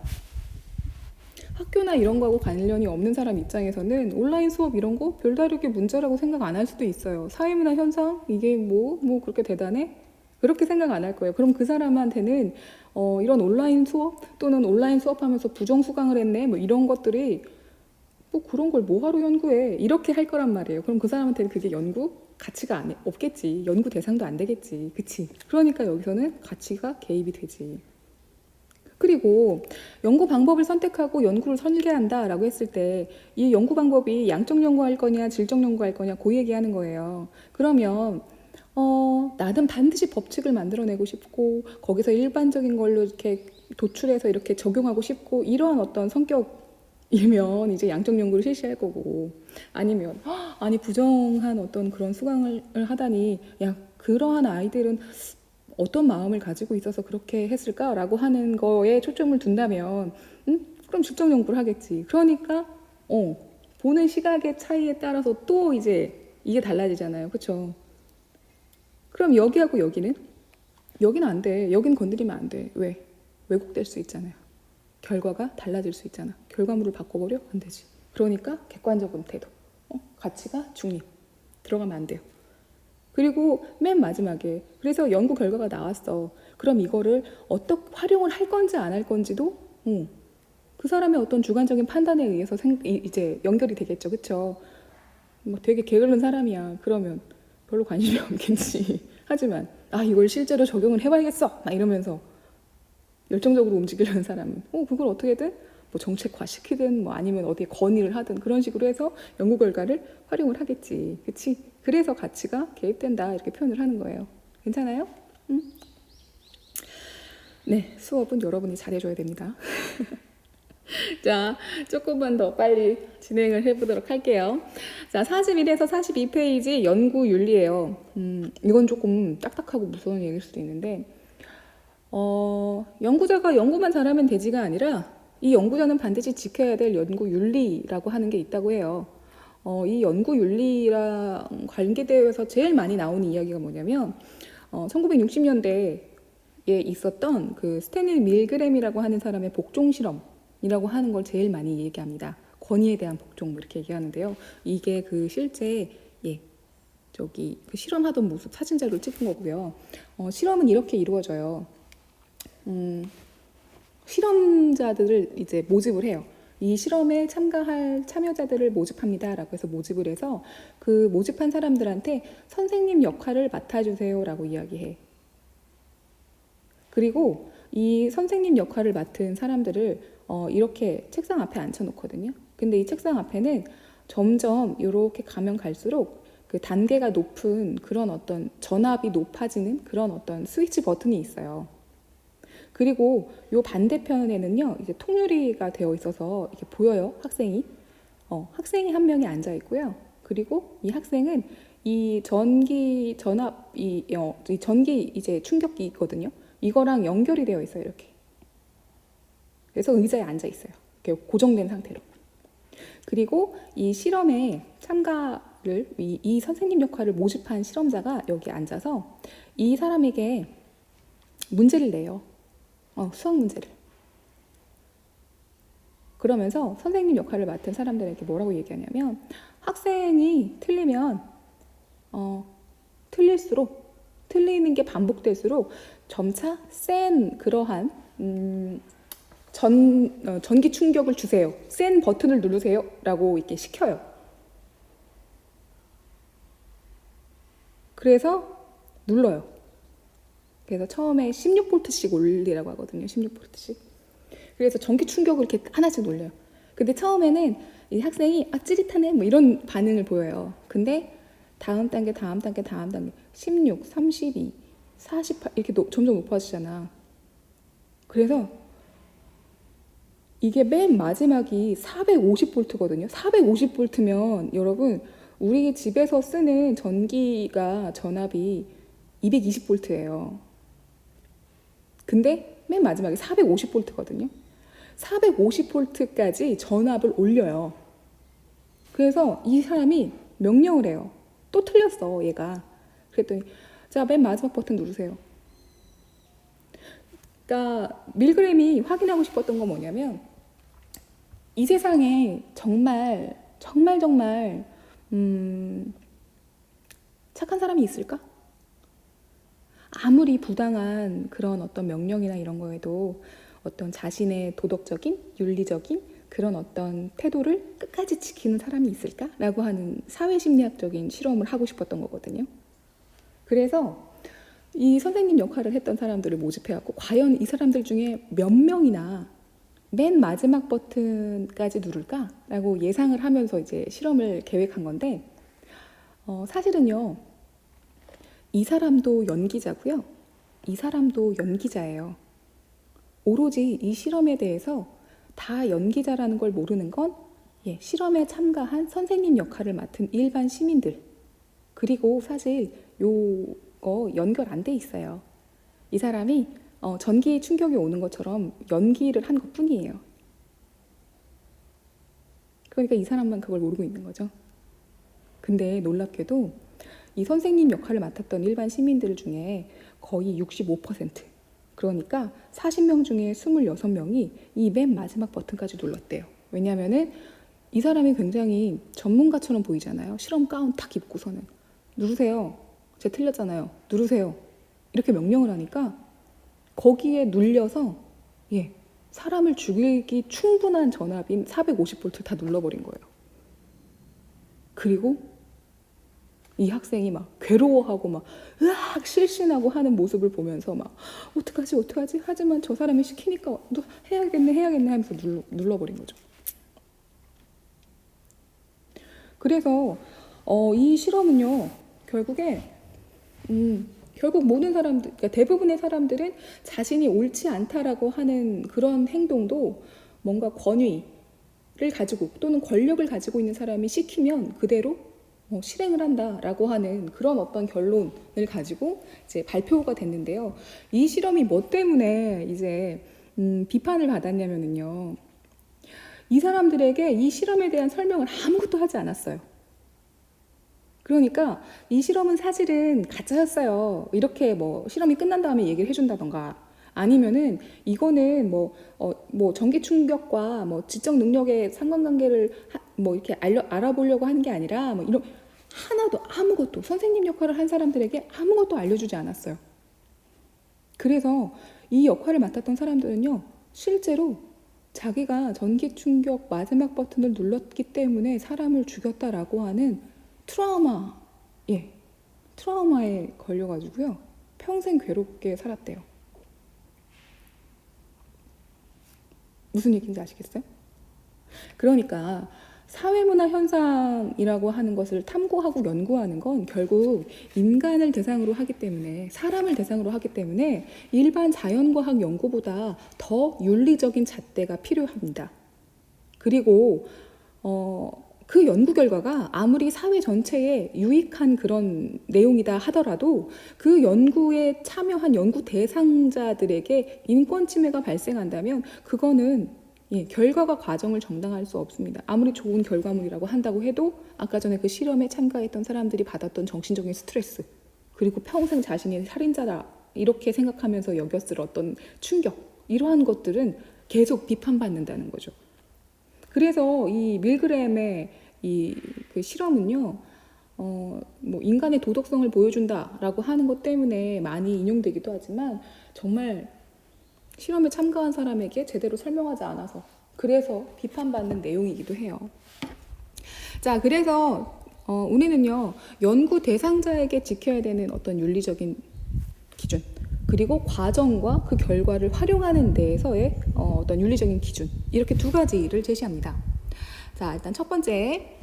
학교나 이런 거하고 관련이 없는 사람 입장에서는 온라인 수업 이런 거 별다르게 문제라고 생각 안 할 수도 있어요. 사회문화 현상? 이게 뭐 그렇게 대단해? 그렇게 생각 안 할 거예요. 그럼 그 사람한테는 이런 온라인 수업 또는 온라인 수업하면서 부정수강을 했네 뭐 이런 것들이 뭐 그런 걸 뭐하러 연구해 이렇게 할 거란 말이에요. 그럼 그 사람한테는 그게 연구 가치가 없겠지. 연구 대상도 안 되겠지. 그치? 그러니까 여기서는 가치가 개입이 되지. 그리고 연구 방법을 선택하고 연구를 설계한다라고 했을 때 이 연구 방법이 양적 연구할 거냐 질적 연구할 거냐 그 얘기하는 거예요. 그러면 나는 반드시 법칙을 만들어내고 싶고 거기서 일반적인 걸로 이렇게 도출해서 이렇게 적용하고 싶고 이러한 어떤 성격이면 이제 양적 연구를 실시할 거고 아니면 아니 부정한 어떤 그런 수강을 하다니 야 그러한 아이들은 어떤 마음을 가지고 있어서 그렇게 했을까라고 하는 거에 초점을 둔다면 그럼 질적 연구를 하겠지. 그러니까 보는 시각의 차이에 따라서 또 이제 이게 달라지잖아요. 그렇죠? 그럼 여기하고 여기는 안 돼. 여기는 건드리면 안 돼. 왜? 왜곡될 수 있잖아요. 결과가 달라질 수 있잖아. 결과물을 바꿔버려? 안 되지. 그러니까 객관적인 태도. 가치가 중립. 들어가면 안 돼요. 그리고 맨 마지막에 그래서 연구 결과가 나왔어. 그럼 이거를 어떻게 활용을 할 건지 안 할 건지도 그 사람의 어떤 주관적인 판단에 의해서 이제 연결이 되겠죠. 그렇죠? 뭐 되게 게으른 사람이야. 그러면 별로 관심이 없겠지. 하지만 이걸 실제로 적용을 해봐야겠어. 막 이러면서 열정적으로 움직이려는 사람은 그걸 어떻게든 뭐 정책화 시키든 뭐 아니면 어디에 건의를 하든 그런 식으로 해서 연구 결과를 활용을 하겠지. 그치? 그래서 가치가 개입된다 이렇게 표현을 하는 거예요. 괜찮아요? 네, 수업은 여러분이 잘해줘야 됩니다. 자, 조금만 더 빨리 진행을 해보도록 할게요. 자, 41에서 42페이지 연구윤리예요. 이건 조금 딱딱하고 무서운 얘기일 수도 있는데 연구자가 연구만 잘하면 되지가 아니라 이 연구자는 반드시 지켜야 될 연구윤리라고 하는 게 있다고 해요. 이 연구윤리랑 관계되어서 제일 많이 나오는 이야기가 뭐냐면 1960년대에 있었던 그 스탠리 밀그램이라고 하는 사람의 복종 실험이라고 하는 걸 제일 많이 얘기합니다. 권위에 대한 복종 이렇게 얘기하는데요. 이게 그 실제 저기 그 실험하던 모습 사진 자료를 찍은 거고요. 실험은 이렇게 이루어져요. 실험자들을 이제 모집을 해요. 이 실험에 참가할 참여자들을 모집합니다라고 해서 모집을 해서 그 모집한 사람들한테 선생님 역할을 맡아주세요라고 이야기해. 그리고 이 선생님 역할을 맡은 사람들을 이렇게 책상 앞에 앉혀놓거든요. 근데 이 책상 앞에는 점점 이렇게 가면 갈수록 그 단계가 높은 그런 어떤 전압이 높아지는 그런 어떤 스위치 버튼이 있어요. 그리고 요 반대편에는요, 이제 통유리가 되어 있어서 이렇게 보여요, 학생이. 학생이 한 명이 앉아 있고요. 그리고 이 학생은 이 전기 전압, 이 전기 이제 충격기 있거든요. 이거랑 연결이 되어 있어요, 이렇게. 그래서 의자에 앉아 있어요. 이렇게 고정된 상태로. 그리고 이 실험에 참가를, 이 선생님 역할을 모집한 실험자가 여기 앉아서 이 사람에게 문제를 내요. 수학 문제를. 그러면서 선생님 역할을 맡은 사람들에게 뭐라고 얘기하냐면 학생이 틀리면 틀릴수록 틀리는 게 반복될수록 점차 센 그러한 전기 충격을 주세요. 센 버튼을 누르세요. 라고 이렇게 시켜요. 그래서 눌러요. 그래서 처음에 16V씩 올리라고 하거든요. 16V씩. 그래서 전기 충격을 이렇게 하나씩 놀려요. 근데 처음에는 이 학생이 찌릿하네 뭐 이런 반응을 보여요. 근데 다음 단계 16, 32, 48 이렇게 점점 높아지잖아. 그래서 이게 맨 마지막이 450V거든요. 450V면 여러분 우리 집에서 쓰는 전압이 220V예요. 근데 맨 마지막에 450V거든요. 450V까지 전압을 올려요. 그래서 이 사람이 명령을 해요. 또 틀렸어, 얘가. 그랬더니 자, 맨 마지막 버튼 누르세요. 그러니까 밀그램이 확인하고 싶었던 건 뭐냐면 이 세상에 정말 착한 사람이 있을까? 아무리 부당한 그런 어떤 명령이나 이런 거에도 어떤 자신의 도덕적인, 윤리적인 그런 어떤 태도를 끝까지 지키는 사람이 있을까? 라고 하는 사회심리학적인 실험을 하고 싶었던 거거든요. 그래서 이 선생님 역할을 했던 사람들을 모집해갖고 과연 이 사람들 중에 몇 명이나 맨 마지막 버튼까지 누를까? 라고 예상을 하면서 이제 실험을 계획한 건데 사실은요. 이 사람도 연기자고요. 이 사람도 연기자예요. 오로지 이 실험에 대해서 다 연기자라는 걸 모르는 건 실험에 참가한 선생님 역할을 맡은 일반 시민들 그리고 사실 요거 연결 안 돼 있어요. 이 사람이 전기 충격이 오는 것처럼 연기를 한 것뿐이에요. 그러니까 이 사람만 그걸 모르고 있는 거죠. 근데 놀랍게도 이 선생님 역할을 맡았던 일반 시민들 중에 거의 65% 그러니까 40명 중에 26명이 이 맨 마지막 버튼까지 눌렀대요. 왜냐하면은 이 사람이 굉장히 전문가처럼 보이잖아요. 실험 가운 탁 입고서는 누르세요. 제가 틀렸잖아요. 누르세요. 이렇게 명령을 하니까 거기에 눌려서 사람을 죽이기 충분한 전압인 450V를 다 눌러버린 거예요. 그리고 이 학생이 막 괴로워하고 막 으악 실신하고 하는 모습을 보면서 막 어떡하지 하지만 저 사람이 시키니까 너 해야겠네 하면서 눌러버린 거죠. 그래서 이 실험은요 결국에 결국 모든 사람들, 그러니까 대부분의 사람들은 자신이 옳지 않다라고 하는 그런 행동도 뭔가 권위를 가지고 또는 권력을 가지고 있는 사람이 시키면 그대로 실행을 한다라고 하는 그런 어떤 결론을 가지고 이제 발표가 됐는데요. 이 실험이 뭐 때문에 이제 비판을 받았냐면요. 이 사람들에게 이 실험에 대한 설명을 아무것도 하지 않았어요. 그러니까 이 실험은 사실은 가짜였어요. 이렇게 뭐 실험이 끝난 다음에 얘기를 해준다던가 아니면은 이거는 뭐 전기 충격과 뭐 지적 능력의 상관관계를 뭐 이렇게 알아보려고 하는 게 아니라 뭐 이런 하나도 아무것도 선생님 역할을 한 사람들에게 아무것도 알려주지 않았어요. 그래서 이 역할을 맡았던 사람들은요 실제로 자기가 전기 충격 마지막 버튼을 눌렀기 때문에 사람을 죽였다라고 하는 트라우마에 걸려가지고요 평생 괴롭게 살았대요. 무슨 얘기인지 아시겠어요? 그러니까 사회문화 현상이라고 하는 것을 탐구하고 연구하는 건 결국 인간을 대상으로 하기 때문에 사람을 대상으로 하기 때문에 일반 자연과학 연구보다 더 윤리적인 잣대가 필요합니다. 그리고 그 연구 결과가 아무리 사회 전체에 유익한 그런 내용이다 하더라도 그 연구에 참여한 연구 대상자들에게 인권 침해가 발생한다면 그거는 결과가 과정을 정당화할 수 없습니다. 아무리 좋은 결과물이라고 한다고 해도 아까 전에 그 실험에 참가했던 사람들이 받았던 정신적인 스트레스 그리고 평생 자신이 살인자다 이렇게 생각하면서 여겼을 어떤 충격 이러한 것들은 계속 비판받는다는 거죠. 그래서 이 밀그램의 그 실험은요 뭐 인간의 도덕성을 보여준다라고 하는 것 때문에 많이 인용되기도 하지만 정말 실험에 참가한 사람에게 제대로 설명하지 않아서 그래서 비판받는 내용이기도 해요. 자, 그래서 우리는요, 연구 대상자에게 지켜야 되는 어떤 윤리적인 기준, 그리고 과정과 그 결과를 활용하는 데에서의 어떤 윤리적인 기준, 이렇게 두 가지를 제시합니다. 자, 일단 첫 번째,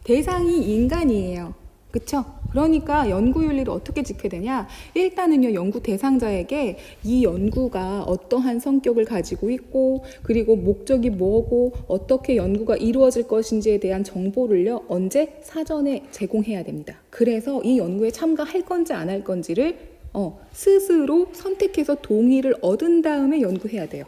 대상이 인간이에요. 그쵸? 그러니까 연구 윤리를 어떻게 지켜야 되냐? 일단은요, 연구 대상자에게 이 연구가 어떠한 성격을 가지고 있고, 그리고 목적이 뭐고, 어떻게 연구가 이루어질 것인지에 대한 정보를요, 언제? 사전에 제공해야 됩니다. 그래서 이 연구에 참가할 건지 안 할 건지를 스스로 선택해서 동의를 얻은 다음에 연구해야 돼요.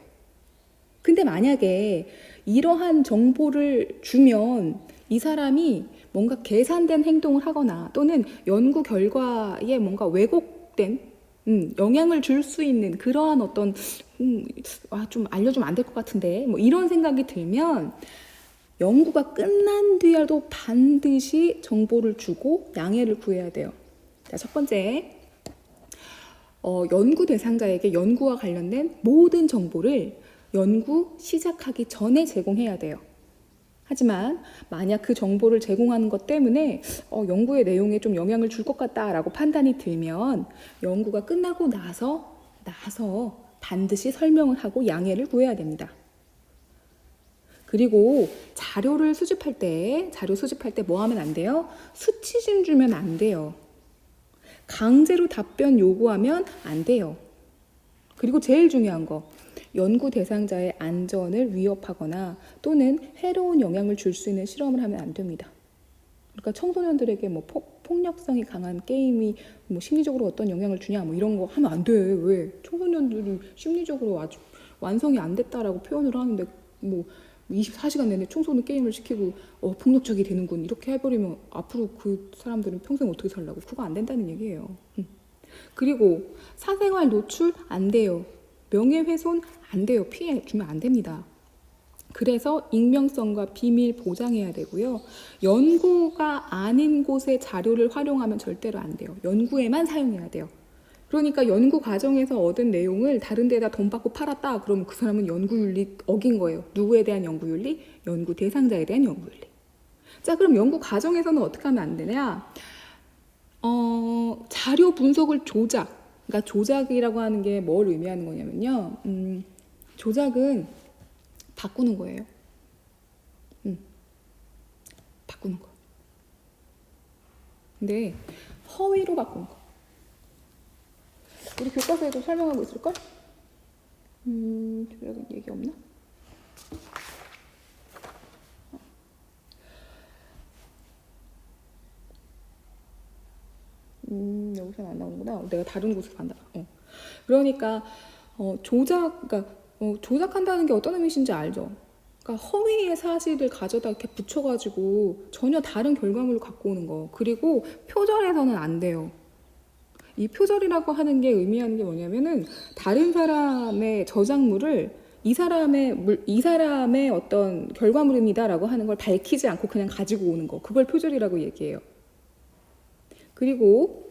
근데 만약에 이러한 정보를 주면 이 사람이 뭔가 계산된 행동을 하거나 또는 연구 결과에 뭔가 왜곡된 영향을 줄 수 있는 그러한 어떤 좀 알려주면 안 될 것 같은데 뭐 이런 생각이 들면 연구가 끝난 뒤에도 반드시 정보를 주고 양해를 구해야 돼요. 자, 첫 번째, 연구 대상자에게 연구와 관련된 모든 정보를 연구 시작하기 전에 제공해야 돼요. 하지만 만약 그 정보를 제공하는 것 때문에 연구의 내용에 좀 영향을 줄 것 같다라고 판단이 들면 연구가 끝나고 나서 반드시 설명을 하고 양해를 구해야 됩니다. 그리고 자료 수집할 때 뭐 하면 안 돼요? 수치심 주면 안 돼요. 강제로 답변 요구하면 안 돼요. 그리고 제일 중요한 거, 연구 대상자의 안전을 위협하거나 또는 해로운 영향을 줄 수 있는 실험을 하면 안 됩니다. 그러니까 청소년들에게 뭐 폭력성이 강한 게임이 뭐 심리적으로 어떤 영향을 주냐 뭐 이런 거 하면 안 돼. 왜? 청소년들이 심리적으로 아직 완성이 안 됐다라고 표현을 하는데 뭐 24시간 내내 청소년 게임을 시키고 폭력적이 되는군 이렇게 해버리면 앞으로 그 사람들은 평생 어떻게 살라고? 그거 안 된다는 얘기예요. 그리고 사생활 노출 안 돼요. 명예훼손 안 돼요. 피해 주면 안 됩니다. 그래서 익명성과 비밀 보장해야 되고요. 연구가 아닌 곳의 자료를 활용하면 절대로 안 돼요. 연구에만 사용해야 돼요. 그러니까 연구 과정에서 얻은 내용을 다른 데다 돈 받고 팔았다. 그러면 그 사람은 연구윤리 어긴 거예요. 누구에 대한 연구윤리? 연구 대상자에 대한 연구윤리. 자, 그럼 연구 과정에서는 어떻게 하면 안 되냐? 자료 분석을 그러니까 조작이라고 하는 게 뭘 의미하는 거냐면요. 조작은 바꾸는 거예요. 바꾸는 거. 근데 허위로 바꾸는 거. 우리 교과서에도 설명하고 있을걸? 조작은 얘기 없나? 여기서는 안 나오는구나. 내가 다른 곳으로 간다. 그러니까 조작한다는 게 어떤 의미인지 알죠? 그러니까 허위의 사실을 가져다 이렇게 붙여가지고 전혀 다른 결과물을 갖고 오는 거. 그리고 표절해서는 안 돼요. 이 표절이라고 하는 게 의미하는 게 뭐냐면은 다른 사람의 저작물을 이 사람의 어떤 결과물입니다라고 하는 걸 밝히지 않고 그냥 가지고 오는 거. 그걸 표절이라고 얘기해요. 그리고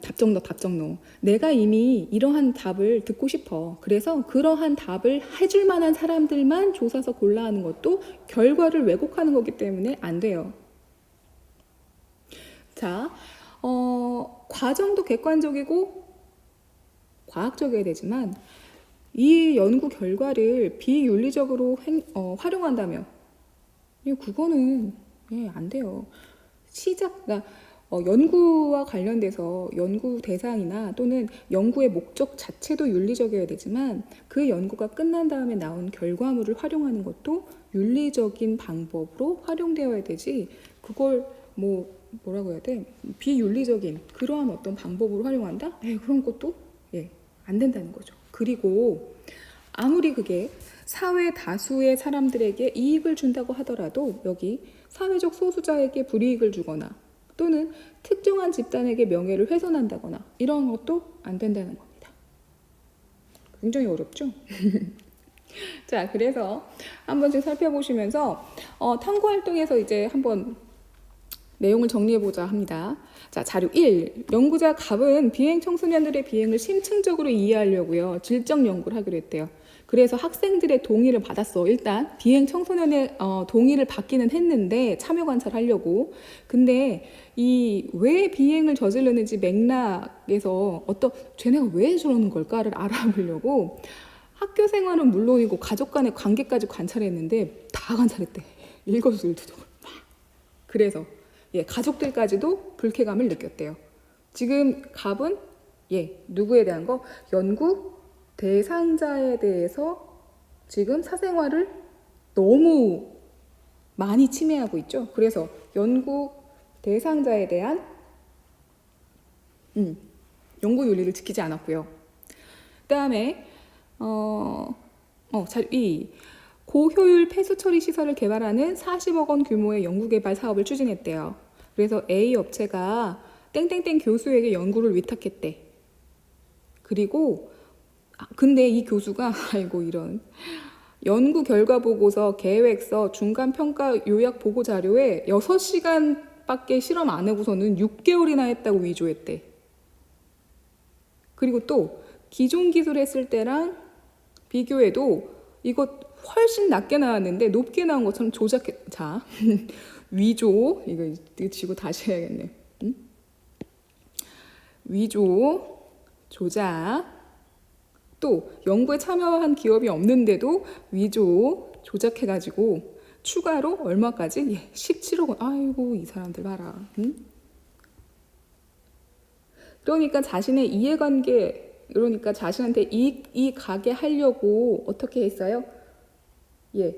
답정너. 내가 이미 이러한 답을 듣고 싶어. 그래서 그러한 답을 해줄 만한 사람들만 조사서 골라하는 것도 결과를 왜곡하는 거기 때문에 안 돼요. 자, 과정도 객관적이고 과학적이어야 되지만 이 연구 결과를 비윤리적으로 활용한다면 그거는 안 돼요. 그러니까 연구와 관련돼서 연구 대상이나 또는 연구의 목적 자체도 윤리적이어야 되지만 그 연구가 끝난 다음에 나온 결과물을 활용하는 것도 윤리적인 방법으로 활용되어야 되지 그걸 뭐라고 해야 돼? 비윤리적인 그러한 어떤 방법으로 활용한다? 그런 것도 안 된다는 거죠. 그리고 아무리 그게 사회 다수의 사람들에게 이익을 준다고 하더라도 여기 사회적 소수자에게 불이익을 주거나 또는 특정한 집단에게 명예를 훼손한다거나 이런 것도 안 된다는 겁니다. 굉장히 어렵죠? 자, 그래서 한 번씩 살펴보시면서 탐구 활동에서 이제 한번 내용을 정리해보자 합니다. 자, 자료 1. 연구자 갑은 비행 청소년들의 비행을 심층적으로 이해하려고요. 질적 연구를 하기로 했대요. 그래서 학생들의 동의를 받았어. 일단 비행 청소년의 동의를 받기는 했는데 참여 관찰하려고. 근데 이 왜 비행을 저지르는지 맥락에서 쟤네가 왜 저러는 걸까를 알아보려고 학교 생활은 물론이고 가족 간의 관계까지 관찰했는데 다 관찰했대. 일거수일투족을. 그래서 가족들까지도 불쾌감을 느꼈대요. 지금 갑은 누구에 대한 거? 연구 대상자에 대해서 지금 사생활을 너무 많이 침해하고 있죠. 그래서 연구 대상자에 대한 연구 윤리를 지키지 않았고요. 그 다음에 자료 2. 고효율 폐수 처리 시설을 개발하는 40억 원 규모의 연구개발 사업을 추진했대요. 그래서 A 업체가 땡땡땡 교수에게 연구를 위탁했대. 그리고 근데 이 교수가 아이고 이런 연구 결과 보고서, 계획서, 중간 평가 요약 보고 자료에 6시간밖에 실험 안 하고서는 6개월이나 했다고 위조했대. 그리고 또 기존 기술 했을 때랑 비교해도 이거 훨씬 낮게 나왔는데 높게 나온 것처럼 자 위조, 이거 지고 다시 해야겠네. 응? 위조, 조작, 또 연구에 참여한 기업이 없는데도 위조, 조작해가지고 추가로 얼마까지? 17억 원. 아이고 이 사람들 봐라. 응? 그러니까 자신의 이해관계, 그러니까 자신한테 이익 가게 하려고 어떻게 했어요?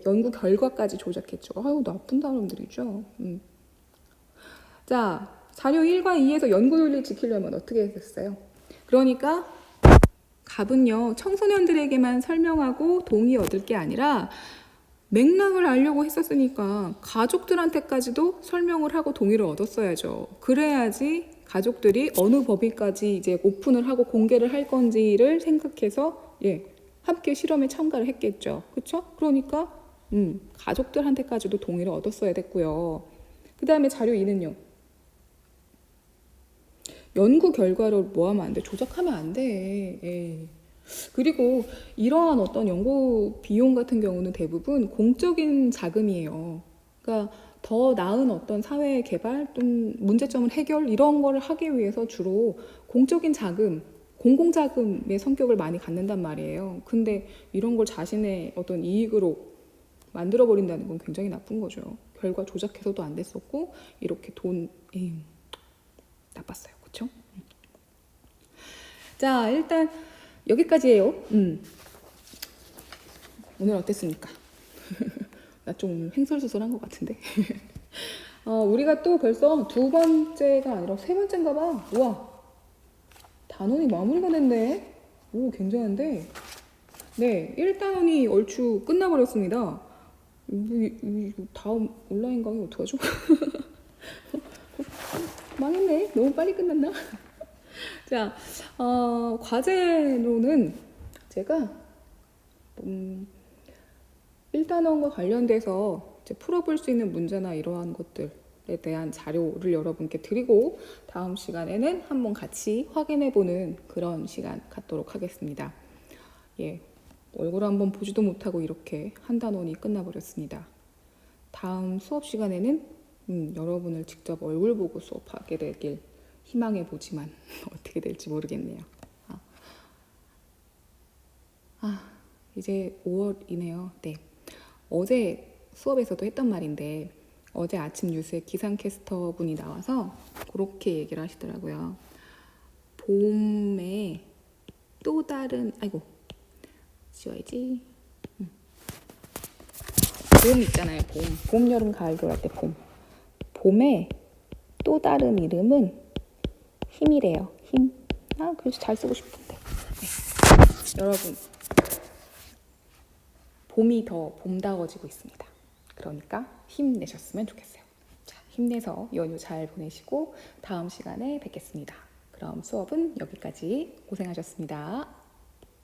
연구 결과까지 조작했죠. 아유 나쁜 사람들이죠. 자, 자료 1과 2에서 연구윤리 지키려면 어떻게 했었어요? 그러니까 갑은요 청소년들에게만 설명하고 동의 얻을 게 아니라 맥락을 알려고 했었으니까 가족들한테까지도 설명을 하고 동의를 얻었어야죠. 그래야지 가족들이 어느 범위까지 이제 오픈을 하고 공개를 할 건지를 생각해서 함께 실험에 참가를 했겠죠. 그렇죠? 그러니까 가족들한테까지도 동의를 얻었어야 됐고요. 그 다음에 자료 2는요. 연구 결과를 뭐 하면 안 돼? 조작하면 안 돼. 그리고 이러한 어떤 연구 비용 같은 경우는 대부분 공적인 자금이에요. 그러니까 더 나은 어떤 사회 개발, 좀 문제점을 해결 이런 거를 하기 위해서 주로 공적인 자금, 공공자금의 성격을 많이 갖는단 말이에요. 근데 이런 걸 자신의 어떤 이익으로 만들어버린다는 건 굉장히 나쁜 거죠. 결과 조작해서도 안 됐었고 이렇게 돈 나빴어요. 그렇죠? 자, 일단 여기까지예요. 오늘 어땠습니까? 나 좀 횡설수설한 것 같은데. 우리가 또 벌써 2번째가 아니라 3번째인가 봐. 우와, 단원이 마무리가 됐네. 오, 굉장한데. 네, 1단원이 얼추 끝나버렸습니다. 다음 온라인 강의 어떡하죠? 망했네. 너무 빨리 끝났나? 자, 과제로는 제가 1단원과 관련돼서 이제 풀어볼 수 있는 문제나 이러한 것들에 대한 자료를 여러분께 드리고 다음 시간에는 한번 같이 확인해보는 그런 시간 갖도록 하겠습니다. 얼굴 한번 보지도 못하고 이렇게 한 단원이 끝나버렸습니다. 다음 수업 시간에는 여러분을 직접 얼굴 보고 수업하게 되길 희망해 보지만 어떻게 될지 모르겠네요. 이제 5월이네요. 네. 어제 수업에서도 했던 말인데 어제 아침 뉴스에 기상캐스터 분이 나와서 그렇게 얘기를 하시더라고요. 봄에 또 다른 지워야지. 봄 있잖아요. 봄, 여름, 가을, 겨울 할 때 봄. 봄에 또 다른 이름은 힘이래요. 힘. 그래서 잘 쓰고 싶은데. 네. 여러분, 봄이 더 봄다워지고 있습니다. 그러니까 힘내셨으면 좋겠어요. 자, 힘내서 연휴 잘 보내시고 다음 시간에 뵙겠습니다. 그럼 수업은 여기까지. 고생하셨습니다.